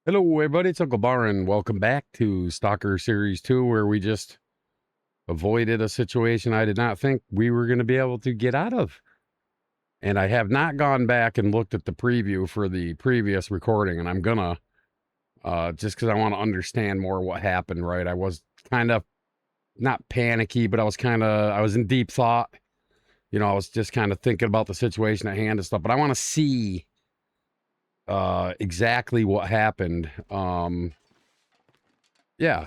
Hello, everybody. It's Uncle Baron. Welcome back to Stalker Series 2, where we just avoided a situation I did not think we were going to be able to get out of. And I have not gone back and looked at the preview for the previous recording, and I'm going to, just because I want to understand more what happened, right? I was kind of not panicky, but I was in deep thought. I was just kind of thinking about the situation at hand and stuff, but I want to see exactly what happened. Yeah, I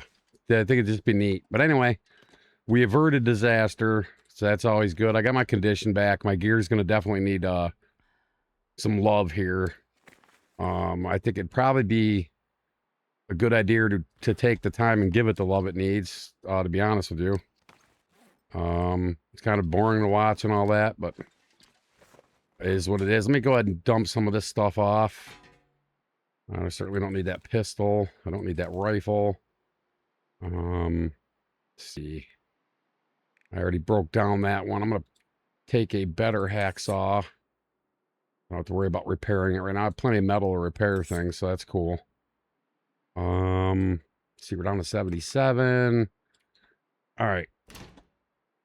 think it'd just be neat. But anyway, we averted disaster, so that's always good. I got my condition back. My gear's going to definitely need some love here. I think it'd probably be a good idea to take the time and give it the love it needs, to be honest with you. It's kind of boring to watch and all that, but it is what it is. Let me go ahead and dump some of this stuff off. I certainly don't need that pistol. I don't need that rifle. Let's see. I already broke down that one. I'm going to take a better hacksaw. I don't have to worry about repairing it right now. I have plenty of metal to repair things, so that's cool. See, we're down to 77. All right.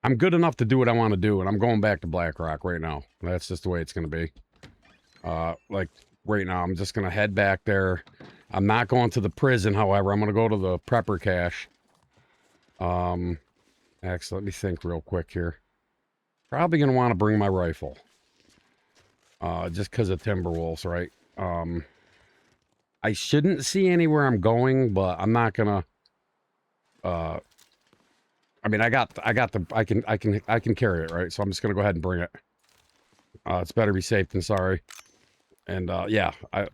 I'm good enough to do what I want to do, and I'm going back to BlackRock right now. That's just the way it's going to be. Like, right now, I'm just going to head back there. I'm not going to the prison, however. I'm going to go to the prepper cache. Actually, let me think real quick here. Probably going to want to bring my rifle. Just because of Timberwolves, right? I shouldn't see anywhere I'm going, but I'm not gonna. I mean, I can carry it, right? So I'm just gonna go ahead and bring it. It's better be safe than sorry. And yeah,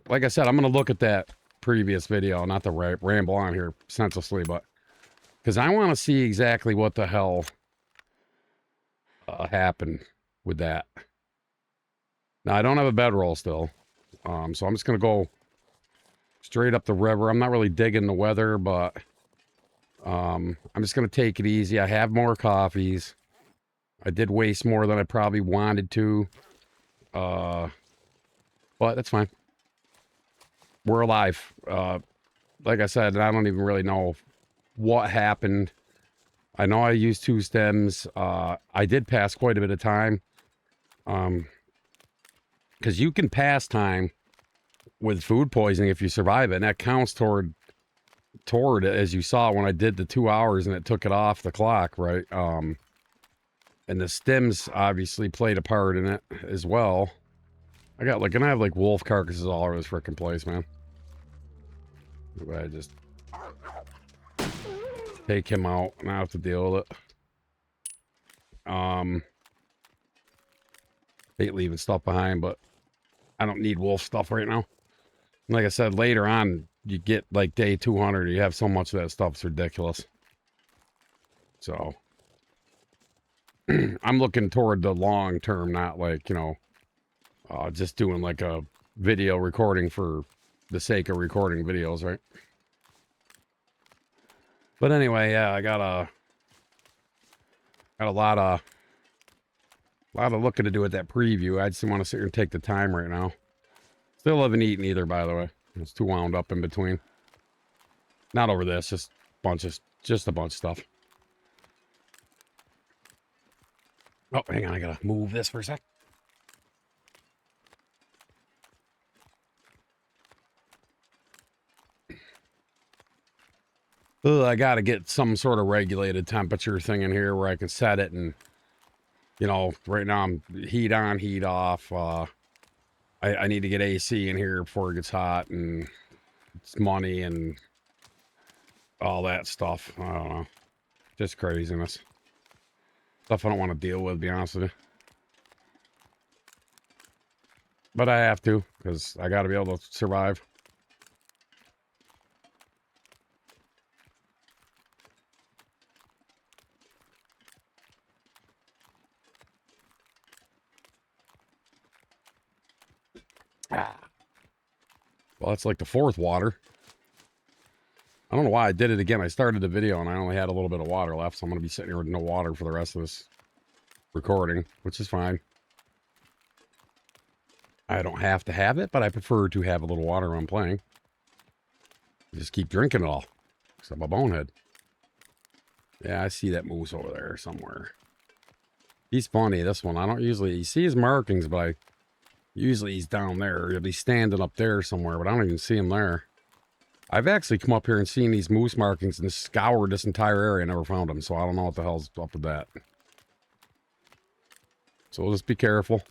like I said, I'm gonna look at that previous video, not to ramble on here senselessly, but because I want to see exactly what the hell happened with that. Now I don't have a bedroll still, so I'm just gonna go straight up the river. I'm not really digging the weather, but I'm just going to take it easy. I have more coffees. I did waste more than I probably wanted to. But that's fine. We're alive. Like I said, I don't even really know what happened. I know I used 2 stems. I did pass quite a bit of time. Because you can pass time with food poisoning if you survive it, and that counts toward as you saw when I did the 2 hours and it took it off the clock, right? And the stems obviously played a part in it as well. I have like wolf carcasses all over this freaking place, man. I just take him out and I have to deal with it. Hate leaving stuff behind, but I don't need wolf stuff right now. Like I said, later on, you get like day 200, you have so much of that stuff, it's ridiculous. So I'm looking toward the long term, not like, just doing like a video recording for the sake of recording videos, right? But anyway, yeah, I got a lot of looking to do at that preview. I just want to sit here and take the time right now. Still haven't eaten either, by the way. It's too wound up in between. Not over this, just a bunch of stuff. Oh, hang on, I gotta move this for a sec. Ugh, I gotta get some sort of regulated temperature thing in here where I can set it, and right now I'm heat on, heat off. I need to get AC in here before it gets hot, and it's money and all that stuff. I don't know, just craziness. Stuff I don't want to deal with, to be honest with you. But I have to, because I got to be able to survive. Well, it's like the 4th water. I don't know why I did it again. I started the video and I only had a little bit of water left, so I'm going to be sitting here with no water for the rest of this recording, which is fine. I don't have to have it, but I prefer to have a little water when I'm playing. Just keep drinking it all. Because I'm a bonehead. Yeah, I see that moose over there somewhere. He's funny, this one. I don't usually... You see his markings, but usually he's down there. He'll be standing up there somewhere, but I don't even see him there. I've actually come up here and seen these moose markings and scoured this entire area and never found them, so I don't know what the hell's up with that. So we'll just be careful.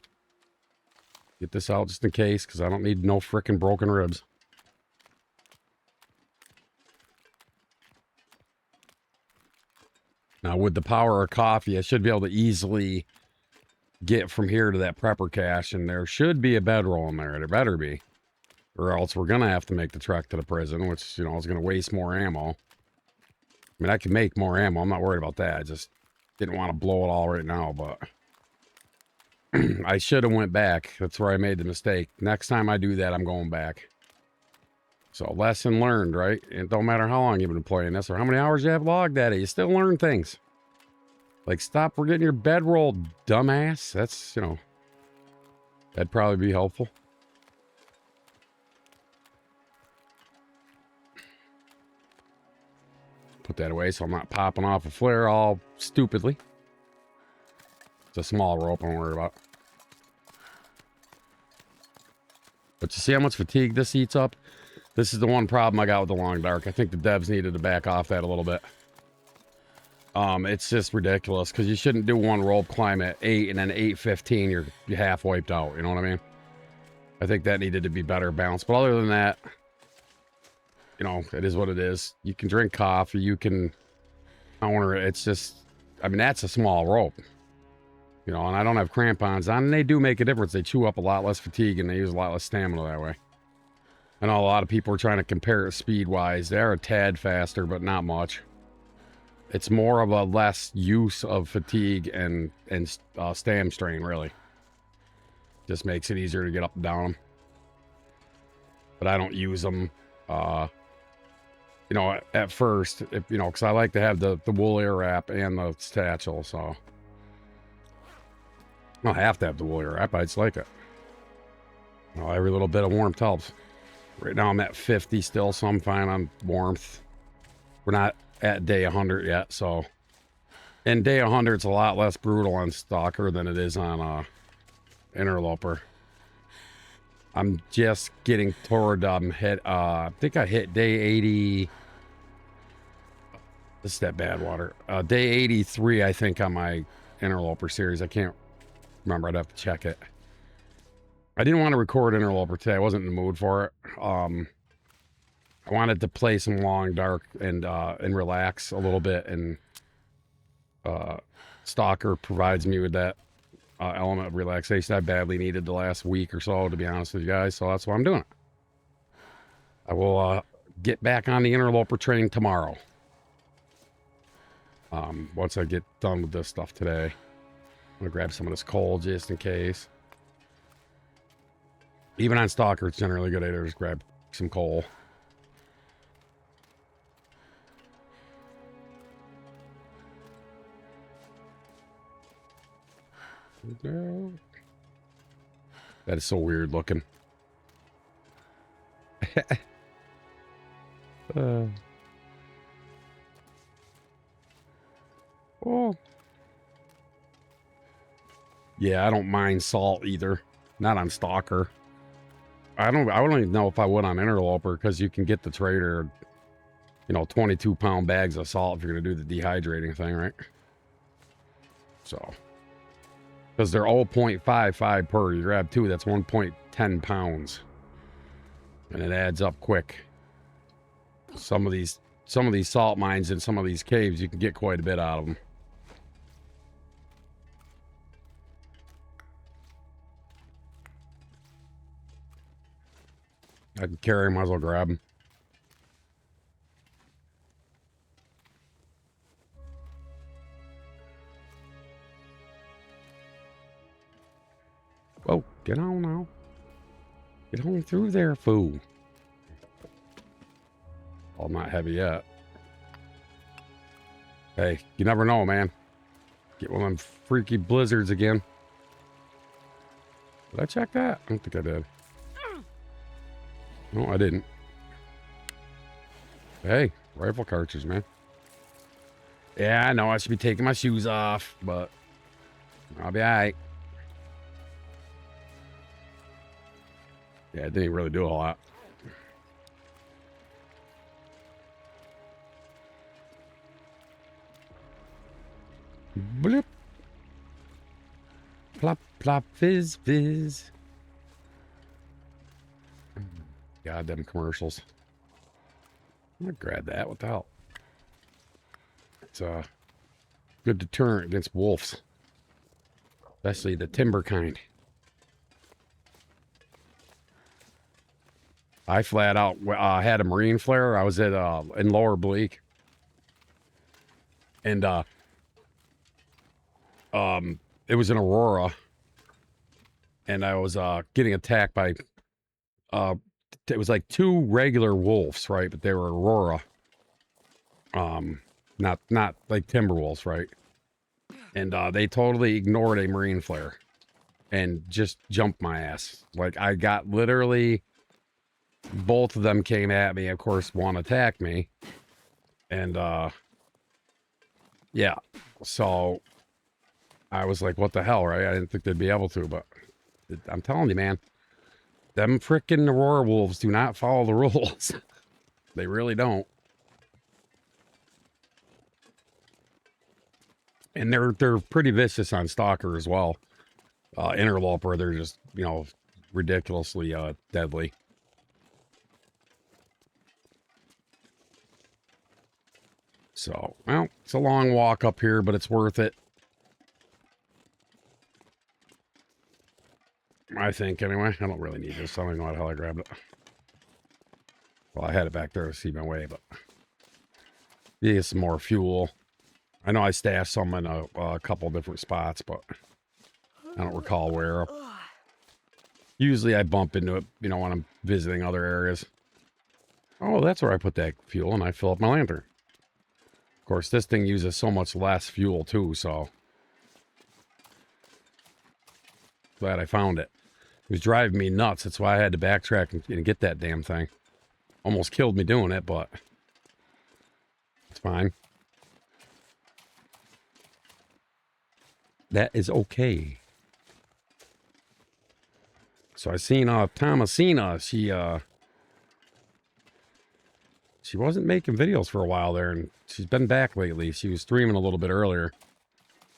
Get this out just in case, because I don't need no frickin' broken ribs. Now, with the power of coffee, I should be able to easily get from here to that prepper cache, and there should be a bedroll in there. There better be. Or else we're going to have to make the trek to the prison, which, you know, is going to waste more ammo. I mean, I can make more ammo. I'm not worried about that. I just didn't want to blow it all right now, but... I should have went back. That's where I made the mistake. Next time I do that, I'm going back. So, lesson learned, right? It don't matter how long you've been playing this or how many hours you have logged at it. You still learn things. Like, stop forgetting your bedroll, dumbass. That's, you know, that'd probably be helpful. Put that away so I'm not popping off a flare all stupidly. It's a small rope I'm worried about. But you see how much fatigue this eats up? This is the one problem I got with the long dark. I think the devs needed to back off that a little bit. It's just ridiculous because you shouldn't do one rope climb at 8 and then 8:15 you're half wiped out. You know what I mean? I think that needed to be better balanced. But other than that, you know, it is what it is. You can drink coffee. You can counter it. It's just, I mean, that's a small rope. You know, and I don't have crampons on, and they do make a difference. They chew up a lot less fatigue, and they use a lot less stamina that way. I know a lot of people are trying to compare it speed-wise. They're a tad faster, but not much. It's more of a less use of fatigue and stam strain, really. Just makes it easier to get up and down them. But I don't use them, you know, at first, you know, because I like to have the wool air wrap and the satchel, so... I don't have to have the wool air wrap. I just like it. Well, every little bit of warmth helps. Right now I'm at 50 still, so I'm fine on warmth. We're not at day 100 yet, so... And day 100 it's a lot less brutal on Stalker than it is on Interloper. I'm just getting toward I think I hit day 80. This is that bad water. Day 83, I think, on my Interloper series. I can't remember. I'd have to check it. I didn't want to record Interloper today. I wasn't in the mood for it. I wanted to play some long dark and relax a little bit, and Stalker provides me with that element of relaxation I badly needed the last week or so, to be honest with you guys. So that's why I'm doing it. I will get back on the Interloper training tomorrow. Once I get done with this stuff today. I'm gonna grab some of this coal just in case. Even on Stalker, it's generally a good idea to just grab some coal. That is so weird looking. Oh. Yeah, I don't mind salt either. Not on Stalker. I don't even know if I would on Interloper, because you can get the trader, you know, 22-pound bags of salt if you're going to do the dehydrating thing, right? So, because they're all 0.55 per. You grab two, that's 1.10 pounds. And it adds up quick. Some of these salt mines in some of these caves, you can get quite a bit out of them. I can carry him, might as well grab him. Oh, get on now. Get on through there, fool. Oh, I'm not heavy yet. Hey, you never know, man. Get one of them freaky blizzards again. Did I check that? I don't think I did. No, I didn't. Hey, rifle cartridge, man. Yeah, I know I should be taking my shoes off, but I'll be all right. Yeah, it didn't really do a lot. Blip. Plop, plop, fizz, fizz. God, them commercials. I'm gonna grab that. What the hell? It's a good deterrent against wolves, especially the timber kind. I flat out had a marine flare. I was at in Lower Bleak, and it was in Aurora, and I was getting attacked by it was like two regular wolves, right? But they were Aurora, not like timber wolves, right? And they totally ignored a marine flare and just jumped my ass. Like I got literally both of them came at me. Of course, one attacked me, and yeah, so I was like, what the hell, right? I didn't think they'd be able to, but I'm telling you, man, them frickin' Aurora wolves do not follow the rules. They really don't. And they're pretty vicious on stalker as well. Interloper, they're just, you know, ridiculously deadly. So, well, it's a long walk up here, but it's worth it. I think, anyway. I don't really need this. I don't even know how the hell I grabbed it. Well, I had it back there to see my way, but... Yeah, some more fuel. I know I stashed some in a couple different spots, but... I don't recall where. Usually I bump into it, you know, when I'm visiting other areas. Oh, that's where I put that fuel, and I fill up my lantern. Of course, this thing uses so much less fuel, too, so... Glad I found it. It was driving me nuts. That's why I had to backtrack and get that damn thing. Almost killed me doing it, but... It's fine. That is okay. So I seen Thomasina. She wasn't making videos for a while there, and she's been back lately. She was streaming a little bit earlier.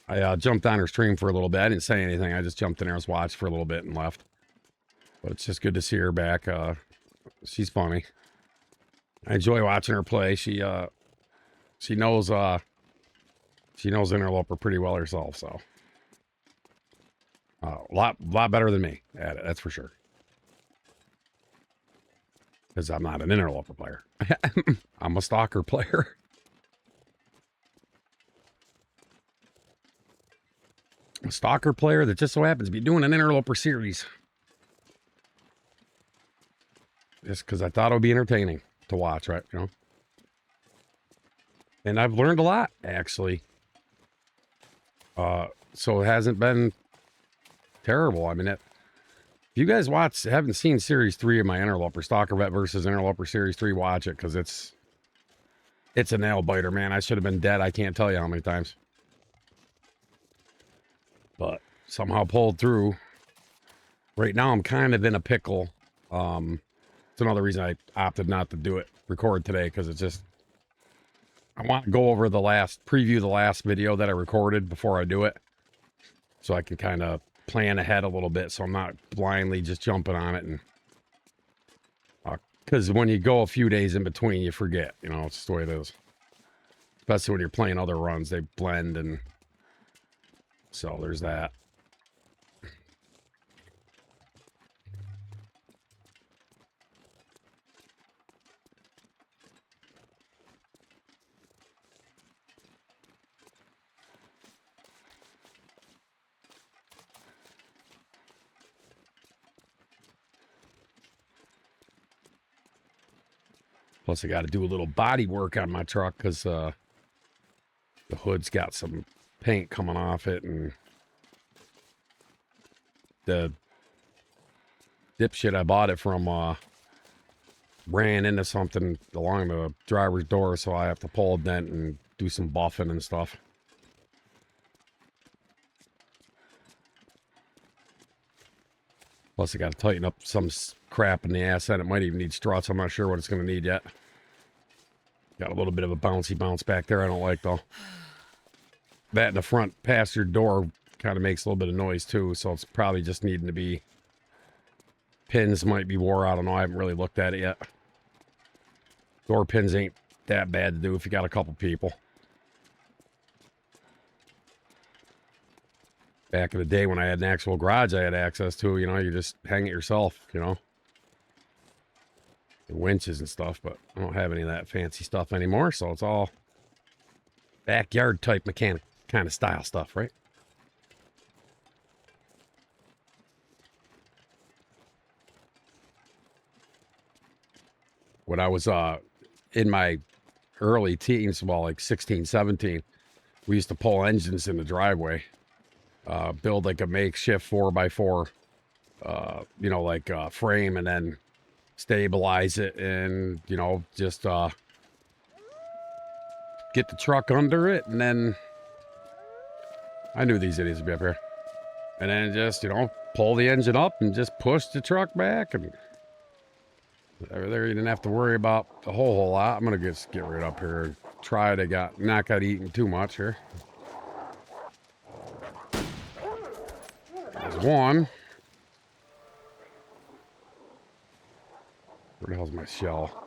I jumped on her stream for a little bit. I didn't say anything. I just jumped in there, watched for a little bit, and left. But it's just good to see her back. She's funny. I enjoy watching her play. She knows Interloper pretty well herself, so a lot better than me at it, that's for sure. Because I'm not an Interloper player. I'm a stalker player. A stalker player that just so happens to be doing an Interloper series. Just because I thought it would be entertaining to watch, right? You know? And I've learned a lot, actually. So it hasn't been terrible. I mean, if you guys haven't seen Series 3 of my Interloper, Stalker Vet versus Interloper Series 3, watch it, because it's a nail-biter, man. I should have been dead. I can't tell you how many times. But somehow pulled through. Right now, I'm kind of in a pickle. It's another reason I opted not to record today, because it's just... I want to go over preview the last video that I recorded before I do it. So I can kind of plan ahead a little bit, so I'm not blindly just jumping on it. And because when you go a few days in between, you forget, you know, it's just the way it is. Especially when you're playing other runs, they blend, and so there's that. Plus, I got to do a little body work on my truck because the hood's got some paint coming off it, and the dipshit I bought it from ran into something along the driver's door, so I have to pull a dent and do some buffing and stuff. Plus, I got to tighten up some crap in the ass end. It might even need struts. I'm not sure what it's going to need yet. Got a little bit of a bouncy bounce back there I don't like, though. That in the front passenger door kind of makes a little bit of noise, too, so it's probably just needing to be... Pins might be wore out. I don't know. I haven't really looked at it yet. Door pins ain't that bad to do if you got a couple people. Back in the day when I had an actual garage I had access to, you know, you just hang it yourself, you know. The winches and stuff, but I don't have any of that fancy stuff anymore, so it's all backyard type mechanic kind of style stuff, right? When I was in my early teens, well, like 16, 17, we used to pull engines in the driveway, build like a makeshift 4x4, you know, like frame, and then stabilize it and, you know, just get the truck under it, and then I knew these idiots would be up here. And then just, you know, pull the engine up and just push the truck back, and there you didn't have to worry about a whole lot. I'm gonna just get right up here and try to not got eaten too much here. There's one. Where the hell's my shell?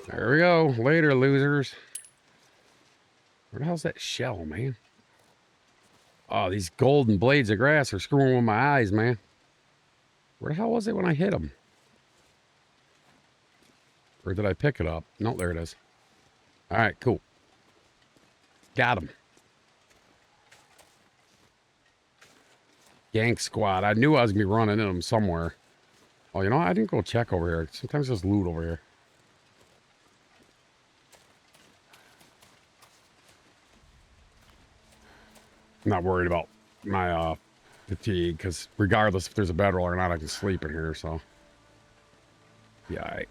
There we go. Later, losers. Where the hell's that shell, man? Oh, these golden blades of grass are screwing with my eyes, man. Where the hell was it when I hit them? Or did I pick it up? No, there it is. All right, cool. Got him. Gank squad. I knew I was going to be running into them somewhere. Oh, you know, I didn't go check over here. Sometimes there's loot over here. I'm not worried about my fatigue, because regardless if there's a bedroll or not, I can sleep in here, so. Yeah,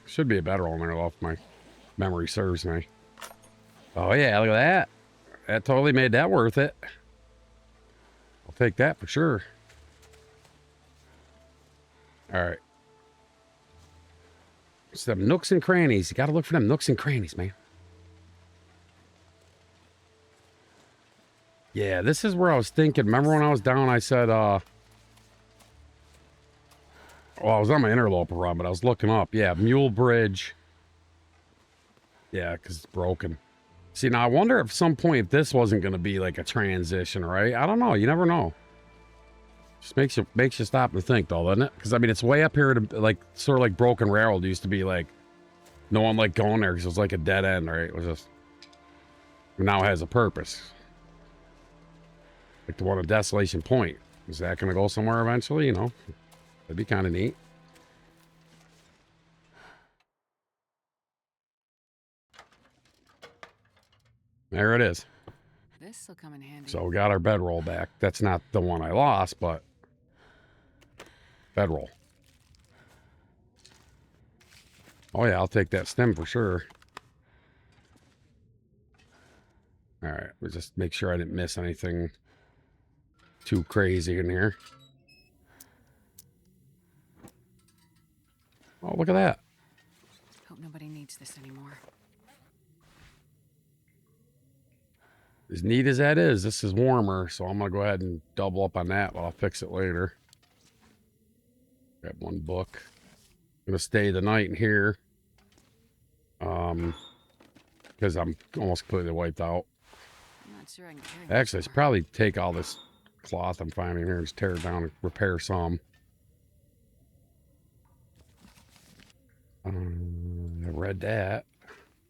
should be a bedroll in there, though, if my memory serves me. Oh, yeah, look at that. That totally made that worth it. I'll take that for sure. All right. Some nooks and crannies. You got to look for them nooks and crannies, man. Yeah, this is where I was thinking. Remember when I was down, I said, well, I was on my interloper run, but I was looking up. Yeah, Mule Bridge. Yeah, because it's broken. See, now I wonder if some point this wasn't going to be like a transition, right? I don't know. You never know. Just makes you stop and think, though, doesn't it? Because, I mean, it's way up here to, like, sort of like Broken Railroad used to be, like, no one liked going there because it was like a dead end, right? It was just, now it has a purpose. Like the one at Desolation Point. Is that going to go somewhere eventually? You know, that'd be kind of neat. There it is. This'll come in handy. So we got our bedroll back. That's not the one I lost, but bedroll. Oh yeah, I'll take that stem for sure. All right, we'll just make sure I didn't miss anything too crazy in here. Oh, look at that. Hope nobody needs this anymore. As neat as that is, this is warmer, so I'm going to go ahead and double up on that, but I'll fix it later. Grab one book. I'm going to stay the night in here. Because I'm almost completely wiped out. I'm not sure I can carry Actually, I should probably take all this cloth I'm finding here and just tear it down and repair some. I read that.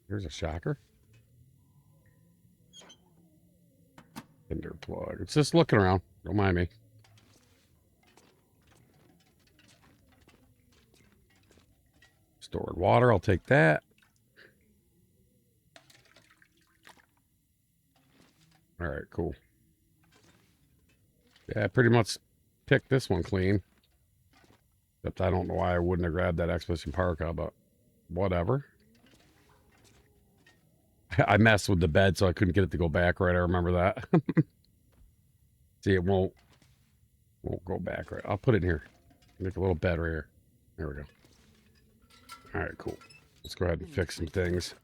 Here's a shocker. Tinder plug. It's just looking around. Don't mind me. Stored water. I'll take that. All right, cool. Yeah, I pretty much picked this one clean. Except I don't know why I wouldn't have grabbed that Expedition Parka, but whatever. I messed with the bed so I couldn't get it to go back right. I remember that. See, it won't go back right. I'll put it in here. Make a little bed right here. There we go. All right, cool. Let's go ahead and fix some things.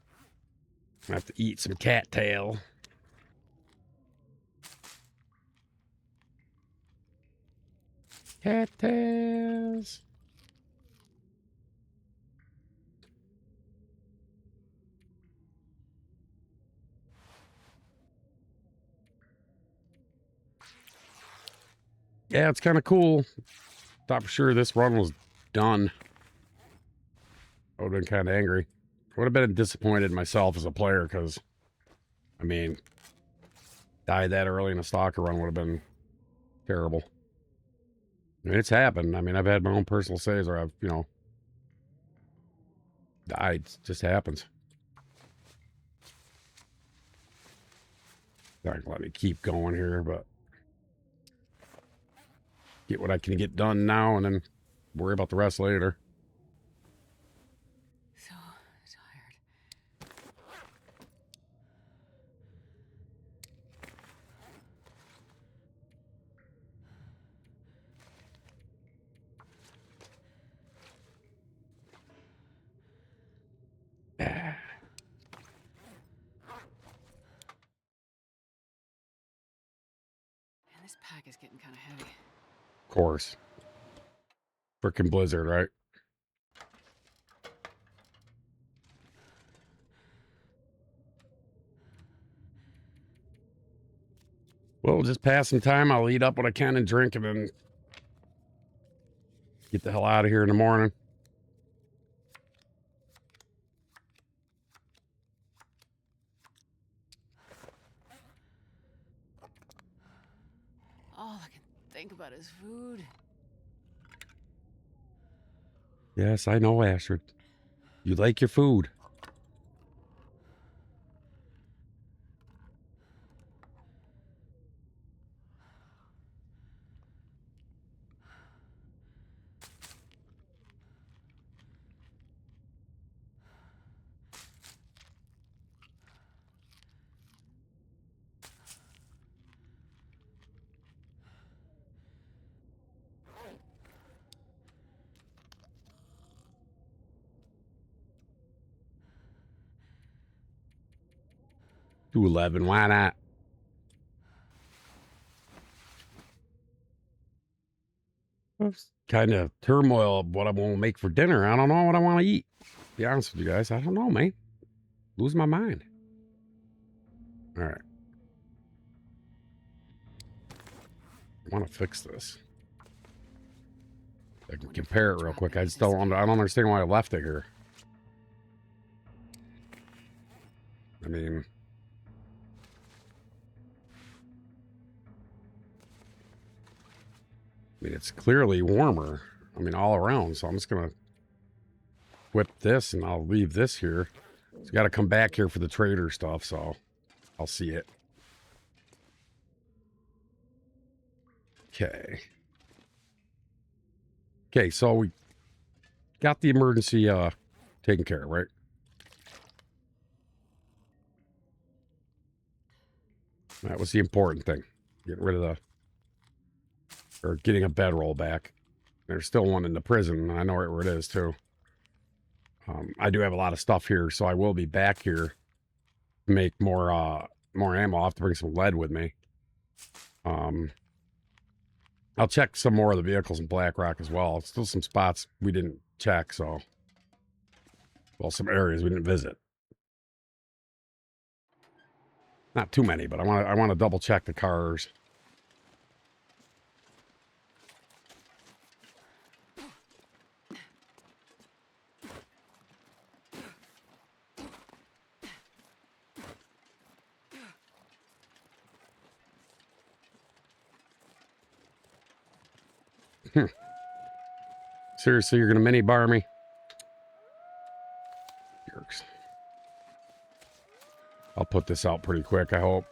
I have to eat some cattail. Cattails. Yeah, it's kind of cool. Thought for sure this run was done. I would have been kind of angry. I would have been disappointed in myself as a player because, I mean, die that early in a stalker run would have been terrible. I mean, it's happened. I mean, I've had my own personal saves where I've, you know, died. It just happens. Not gonna let me keep going here, but get what I can get done now and then worry about the rest later. So tired. Ah, Man, this pack is getting kind of heavy. of course. Frickin' blizzard, right? Well, just pass some time. I'll eat up what I can and drink and then get the hell out of here in the morning. All I can think about is food. Yes, I know, Astrid. You like your food. Do 11, why not? Kind of turmoil of what I want to make for dinner. I don't know what I want to eat. To be honest with you guys, I don't know, man. Lose my mind. All right. I want to fix this. I can compare it real quick. I just don't understand why I left it here. I mean, it's clearly warmer. I mean, all around. So I'm just gonna whip this, and I'll leave this here. It's got to come back here for the trader stuff. So I'll see it. Okay. Okay. So we got the emergency taken care of, right? That was the important thing. Getting rid of or getting a bedroll back. There's still one in the prison. I know right where it is too. I do have a lot of stuff here, so I will be back here to make more ammo. I'll have to bring some lead with me. I'll check some more of the vehicles in Black Rock as well. Still some spots we didn't check, so some areas we didn't visit. Not too many, but I want to double check the cars. Seriously, you're gonna mini bar me? Jerks. I'll put this out pretty quick, I hope.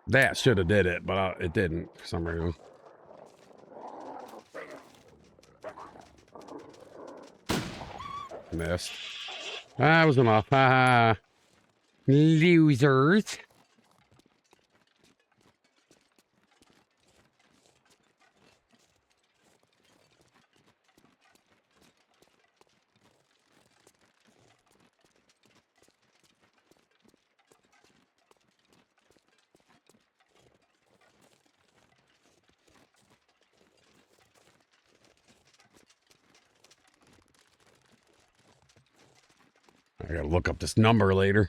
That should have did it, but it didn't for some reason. Missed. That was enough. Ha losers. I gotta look up this number later.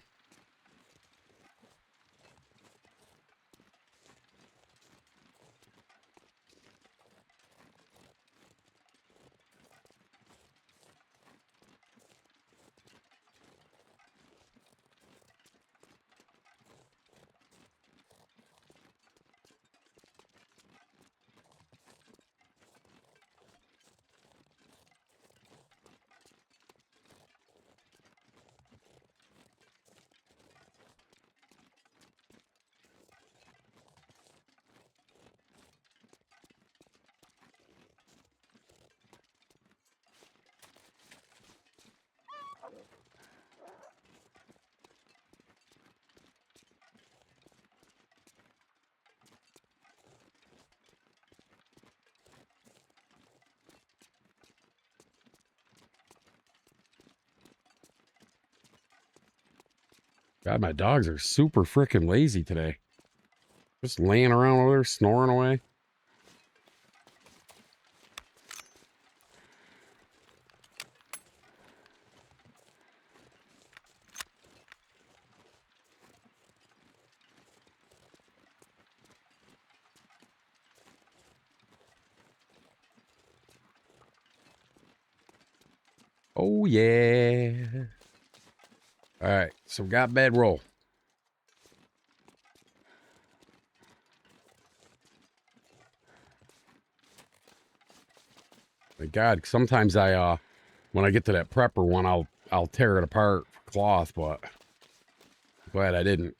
God, my dogs are super freaking lazy today. Just laying around over there, snoring away. Oh, yeah. All right, so we got bedroll. Thank God, sometimes when I get to that prepper one, I'll tear it apart for cloth, but glad I didn't.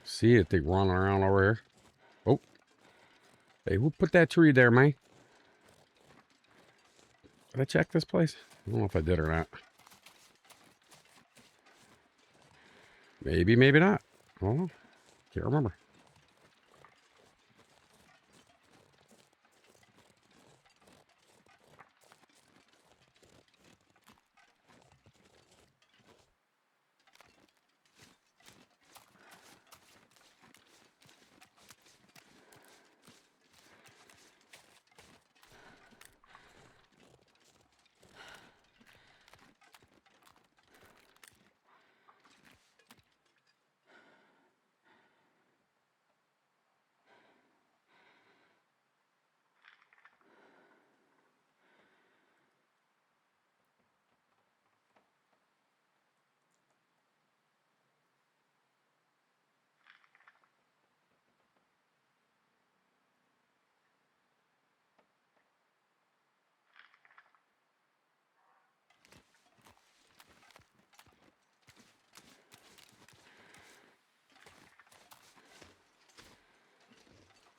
See it, they running around over here. Oh, hey, who put that tree there, man? Did I check this place? I don't know if I did or not. Maybe, maybe not. I don't know. Can't remember.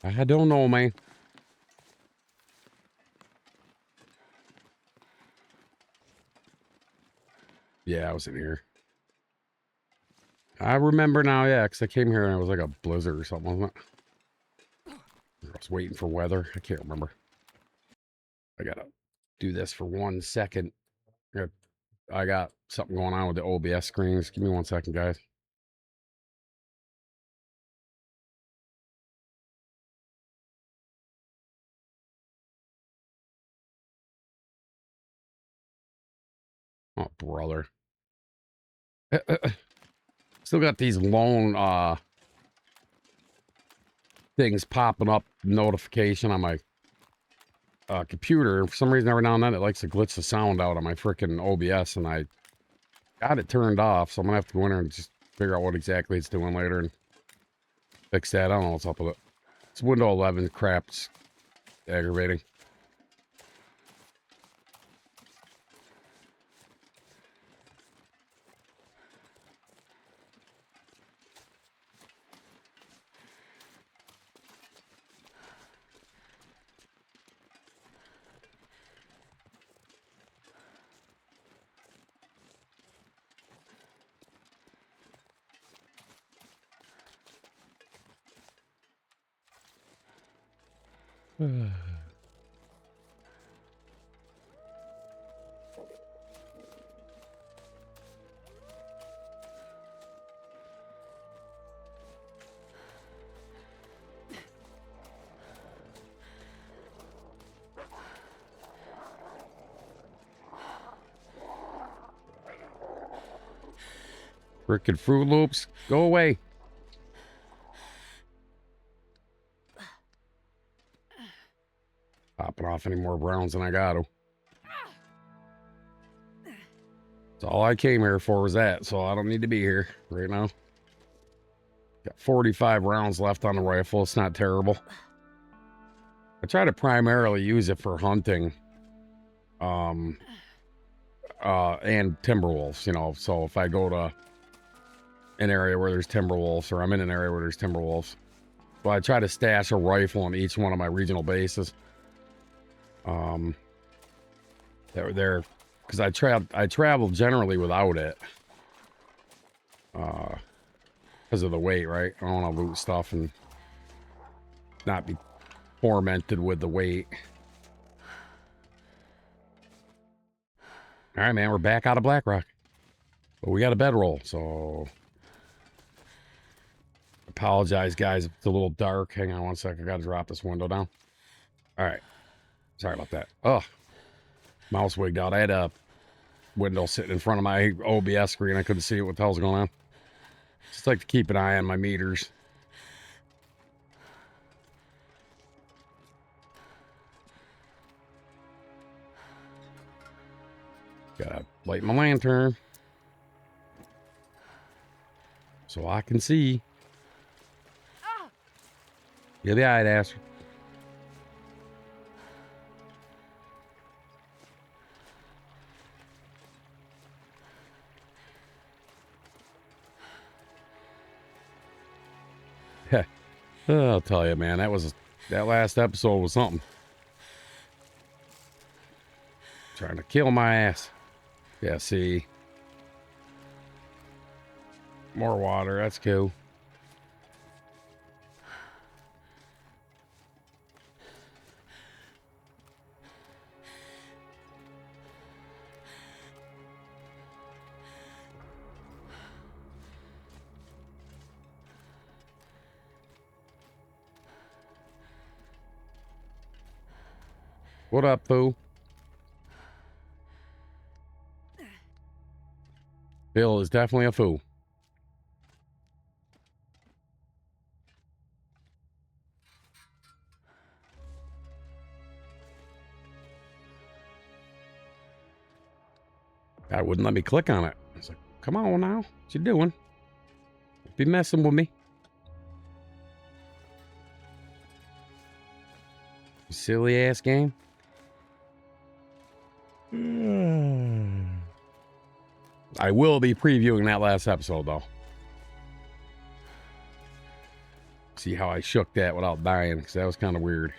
I don't know, man. Yeah, I was in here. I remember now, yeah, because I came here and it was like a blizzard or something, wasn't it? I was waiting for weather. I can't remember. I gotta do this for 1 second. I got something going on with the OBS screens. Give me 1 second, guys. Oh, brother. Still got these lone things popping up notification on my computer. And for some reason, every now and then, it likes to glitch the sound out on my freaking OBS, and I got it turned off, so I'm gonna have to go in there and just figure out what exactly it's doing later and fix that. I don't know what's up with it. It's window 11 crap's aggravating. Frickin' Fruit Loops, go away. Popping off any more browns than I got to. That's all I came here for was that, so I don't need to be here right now. Got 45 rounds left on the rifle. It's not terrible. I try to primarily use it for hunting. And timberwolves, you know, so if I go to an area where there's timberwolves, or I'm in an area where there's timberwolves, well, I try to stash a rifle on each one of my regional bases. They're because I travel generally without it, because of the weight, right? I don't want to loot stuff and not be tormented with the weight. All right, man, we're back out of Blackrock, but we got a bedroll, so apologize, guys, if it's a little dark. Hang on one second, I gotta drop this window down. All right, sorry about that. Oh, mouse wigged out. I had a window sitting in front of my OBS screen. I couldn't see what the hell's going on. Just like to keep an eye on my meters. Gotta light my lantern so I can see. Yeah, the eyed ass. I'll tell you, man, that last episode was something. Trying to kill my ass. Yeah, see. More water, that's cool. What up, Pooh? Bill is definitely a fool. I wouldn't let me click on it. I was like, come on now. What you doing? Don't be messing with me. Silly ass game. I will be previewing that last episode, though. See how I shook that without dying, because that was kind of weird.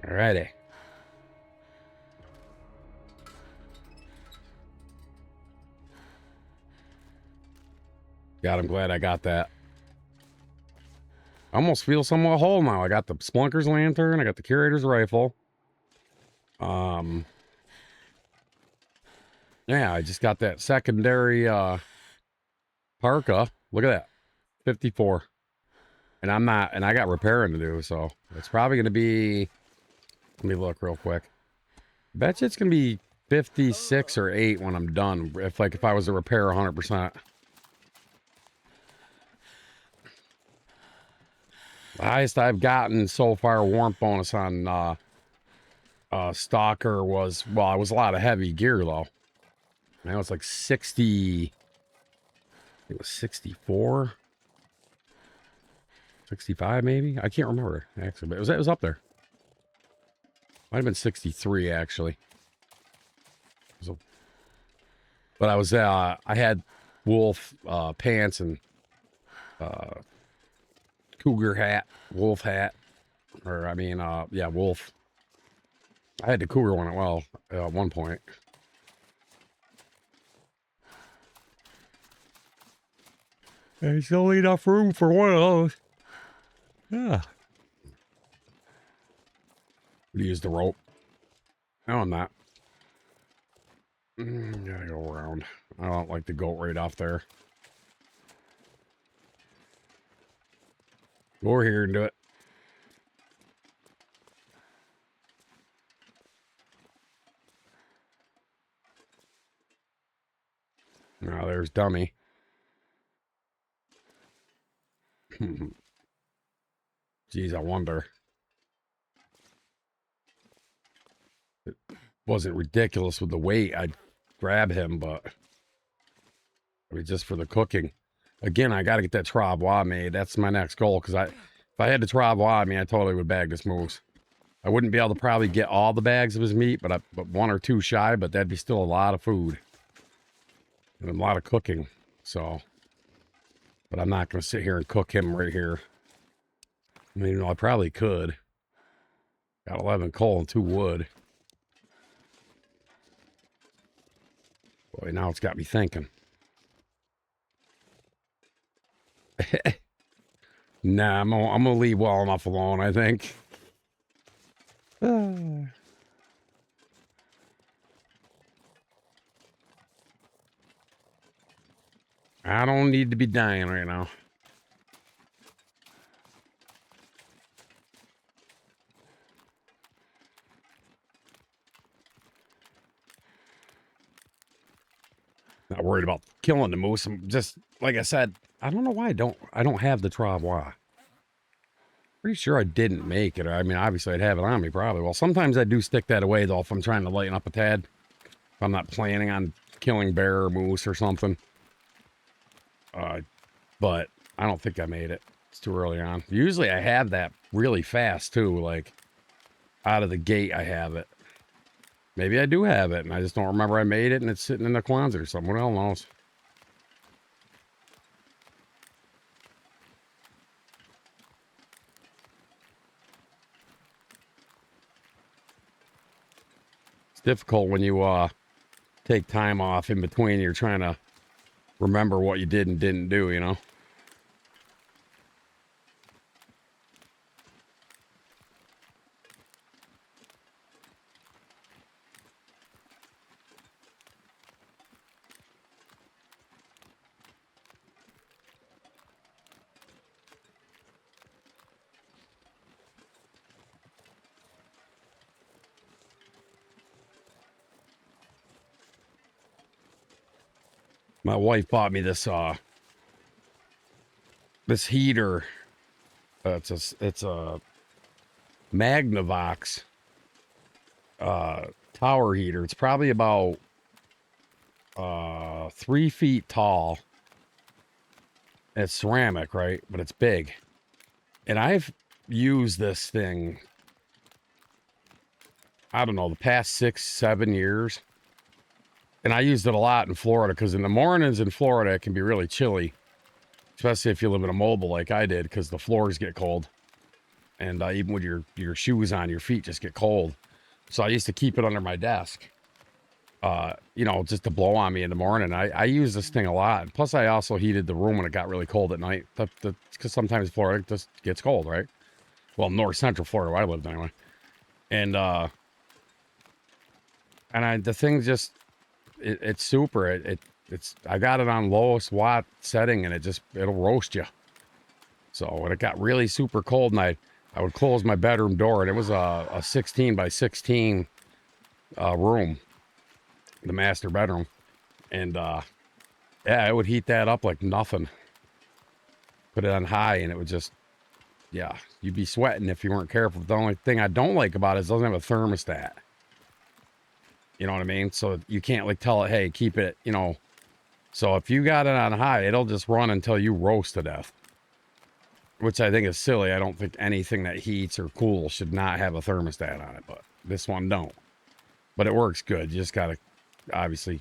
Alrighty. God, I'm glad I got that. I almost feel somewhat whole now. I got the Splunker's lantern. I got the Curator's rifle. Yeah, I just got that secondary parka. Look at that. 54. And I got repairing to do, so it's probably going to be, let me look real quick. Bet you it's going to be 56 or 8 when I'm done. If I was to repair 100%. The highest I've gotten so far warmth bonus on Stalker was, well, it was a lot of heavy gear though. Now it's like 60, it was 64, 65 maybe. I can't remember actually, but it was up there. Might have been 63 actually. So, but I was I had wolf pants and cougar hat, wolf hat, or I mean yeah, wolf. I had the cougar one at one point. There's only enough room for one of those. Yeah. Use the rope. No, I'm not. Gotta go around. I don't like the goat right off there. Go over here and do it. Now there's dummy. Geez, I wonder. It wasn't ridiculous with the weight. I'd grab him, but I mean, just for the cooking. Again, I got to get that travois made. That's my next goal. Because if I had the travois, I mean, I totally would bag this moose. I wouldn't be able to probably get all the bags of his meat, but one or two shy. But that'd be still a lot of food and a lot of cooking. So, but I'm not going to sit here and cook him right here. I mean, I probably could. Got 11 coal and 2 wood. Boy, now it's got me thinking. Nah, I'm gonna leave well enough alone, I think. I don't need to be dying right now. Not worried about killing the moose. I'm just, like I said, I don't know why I don't have the travois. Pretty sure I didn't make it. I mean, obviously I'd have it on me probably. Well, sometimes I do stick that away though if I'm trying to lighten up a tad. If I'm not planning on killing bear or moose or something. But I don't think I made it. It's too early on. Usually I have that really fast too. Like out of the gate I have it. Maybe I do have it and I just don't remember I made it and it's sitting in the closet or something. What the hell knows? It's difficult when you take time off in between. You're trying to remember what you did and didn't do, you know? My wife bought me this this heater. It's a Magnavox tower heater. It's probably about 3 feet tall. It's ceramic, right? But it's big. And I've used this thing, I don't know, the past 6-7 years. And I used it a lot in Florida because in the mornings in Florida, it can be really chilly, especially if you live in a mobile like I did because the floors get cold. And even with your shoes on, your feet just get cold. So I used to keep it under my desk, you know, just to blow on me in the morning. I use this thing a lot. Plus, I also heated the room when it got really cold at night because sometimes Florida just gets cold, right? Well, north central Florida where I lived anyway. And the thing just... It's super. It's I got it on lowest watt setting and it'll roast you. So when it got really super cold and I would close my bedroom door and it was a 16 by 16 room, the master bedroom. And yeah, it would heat that up like nothing. Put it on high and it would just, yeah, you'd be sweating if you weren't careful. The only thing I don't like about it is it doesn't have a thermostat. You know what I mean? So you can't like tell it, hey, keep it, you know. So if you got it on high, it'll just run until you roast to death. Which I think is silly. I don't think anything that heats or cools should not have a thermostat on it, but this one don't. But it works good. You just gotta obviously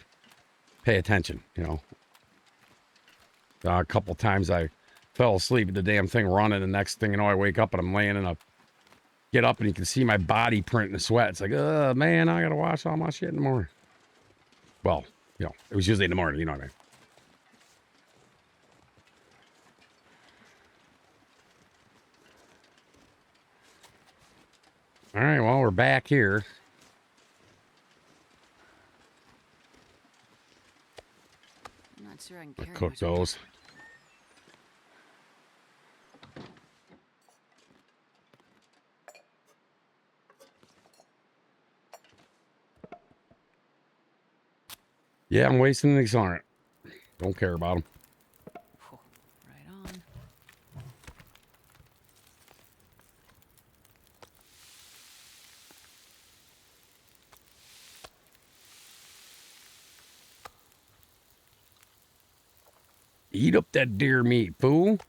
pay attention, you know. A couple times I fell asleep with the damn thing running, and the next thing you know, I wake up and I'm laying in a get up and you can see my body print in the sweat. It's like, man, I gotta wash all my shit in the morning. Well, you know, it was usually in the morning, you know what I mean? All right, well, we're back here. I'm not sure I can I'll carry cook much more. those. Yeah, I'm wasting these on it. Don't care about them. Right on. Eat up that deer meat, fool.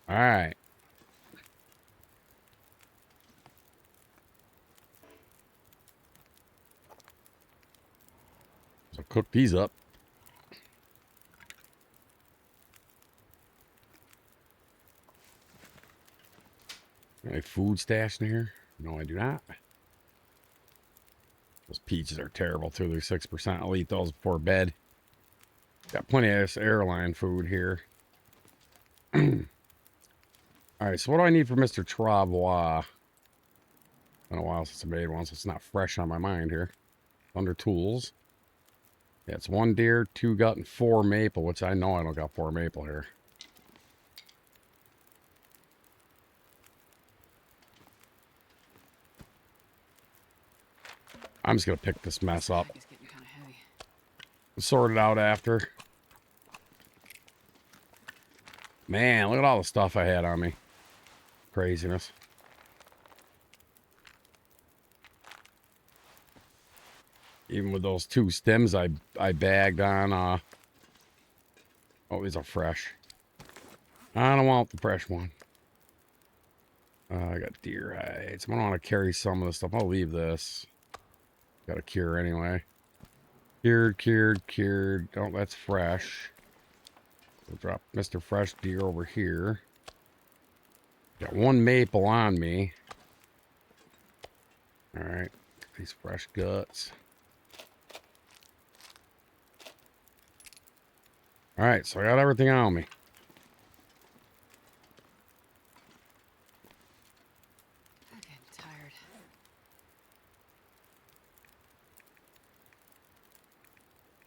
All right. So cook these up. Any food stashed in here? No, I do not. Those peaches are terrible too. They're 6%. I'll eat those before bed. Got plenty of this airline food here. All right, so what do I need for Mr. Travois? Been a while since I made one, so it's not fresh on my mind here. Under tools. Yeah, it's 1 deer, 2 gut, and 4 maple, which I know I don't got 4 maple here. I'm just gonna pick this mess up. Pack is getting kind of heavy. Sort it out after. Man, look at all the stuff I had on me. Craziness. Even with those 2 stems I bagged on, oh, these are fresh. I don't want the fresh one. I got deer hides. I don't want to carry some of this stuff. I'll leave this. Got a cure anyway. Cured. Oh, that's fresh. We'll drop Mr. Fresh Deer over here. Got 1 maple on me. All right. These fresh guts. All right, so I got everything on me. I'm getting tired.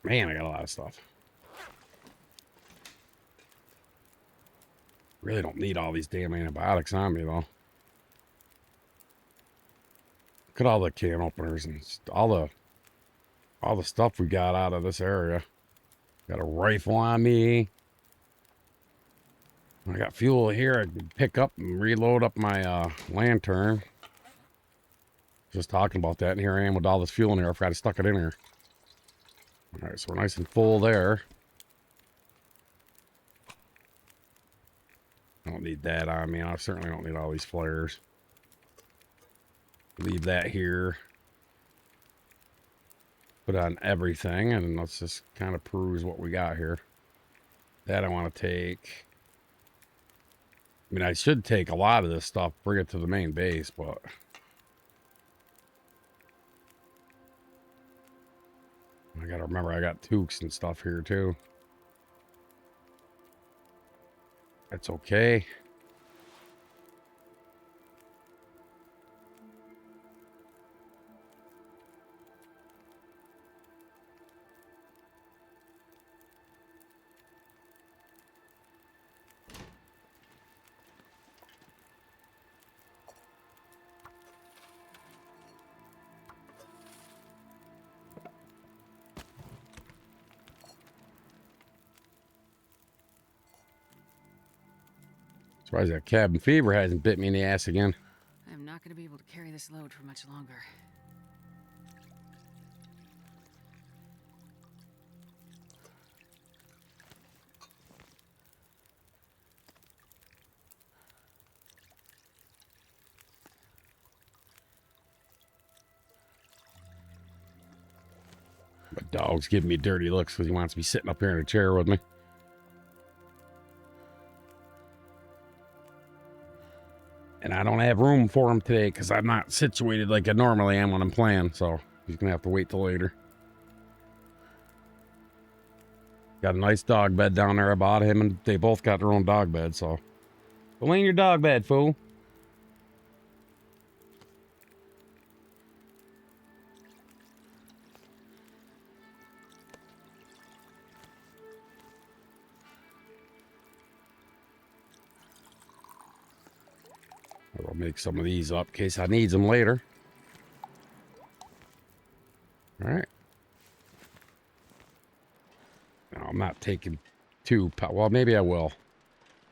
Man, I got a lot of stuff. Really don't need all these damn antibiotics on me, though. Look at all the can openers and all the stuff we got out of this area. Got a rifle on me. I got fuel here. I can pick up and reload up my lantern. Just talking about that, and here I am with all this fuel in here. I forgot to stuck it in here. All right, so we're nice and full there. I don't need that on me. I certainly don't need all these flares. Leave that here. Put on everything, and let's just kind of peruse what we got here. That I want to take. I mean, I should take a lot of this stuff, bring it to the main base, but I gotta remember I got toques and stuff here too. That's okay. Surprised that cabin fever hasn't bit me in the ass again. I'm not going to be able to carry this load for much longer. My dog's giving me dirty looks because he wants to be sitting up here in a chair with me. And I don't have room for him today because I'm not situated like I normally am when I'm playing. So he's going to have to wait till later. Got a nice dog bed down there. I bought him and they both got their own dog bed. So go lay in your dog bed, fool. I'll make some of these up in case I need them later. All right. No, I'm not taking two. Well, maybe I will.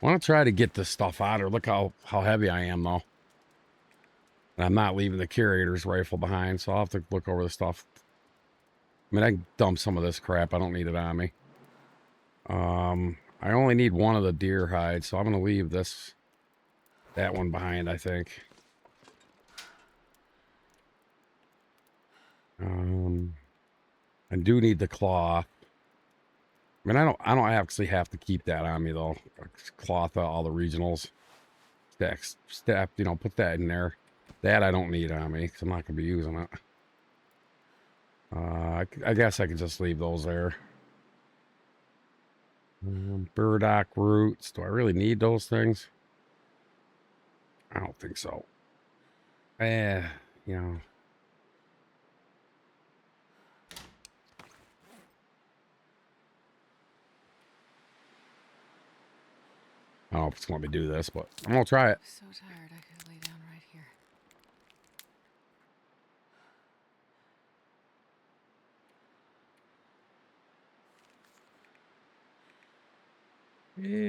I want to try to get this stuff out of. Look how heavy I am, though. And I'm not leaving the curator's rifle behind, so I'll have to look over the stuff. I mean, I can dump some of this crap. I don't need it on me. I only need one of the deer hides, so I'm going to leave that one behind, I think. I do need the cloth. I mean, I don't actually have to keep that on me though. Cloth, all the regionals, stack, you know, put that in there. That I don't need on me because I'm not gonna be using it. I guess I could just leave those there. Burdock roots. Do I really need those things? I don't think so. You know. I don't know if it's going to do this, but I'm going to try it. So tired I could lay down right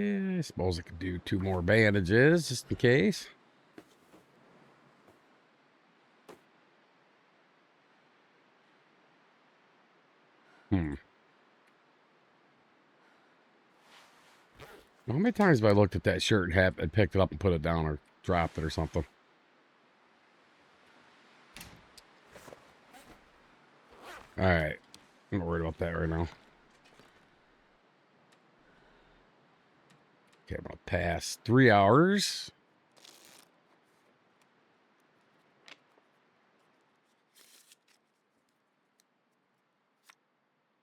here. Yeah, I suppose I could do 2 more bandages just in case. How many times have I looked at that shirt and picked it up and put it down or dropped it or something? All right. I'm not worried about that right now. Okay, I'm going to pass 3 hours.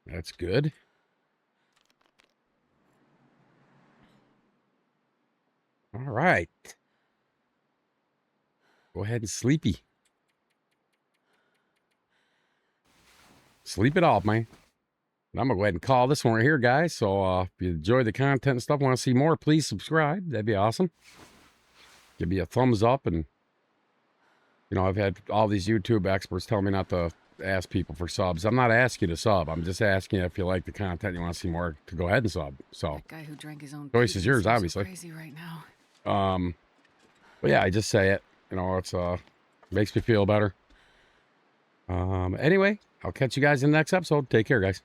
That's good. All right. Go ahead and sleepy. Sleep it off, man. And I'm going to go ahead and call this one right here, guys. So if you enjoy the content and stuff, want to see more, please subscribe. That'd be awesome. Give me a thumbs up. And, you know, I've had all these YouTube experts tell me not to ask people for subs. I'm not asking you to sub. I'm just asking you if you like the content, you want to see more, to go ahead and sub. So That guy who drank his own choice is yours, seems obviously. crazy right now. But yeah, I just say it. You know, it's makes me feel better. Anyway, I'll catch you guys in the next episode. Take care, guys.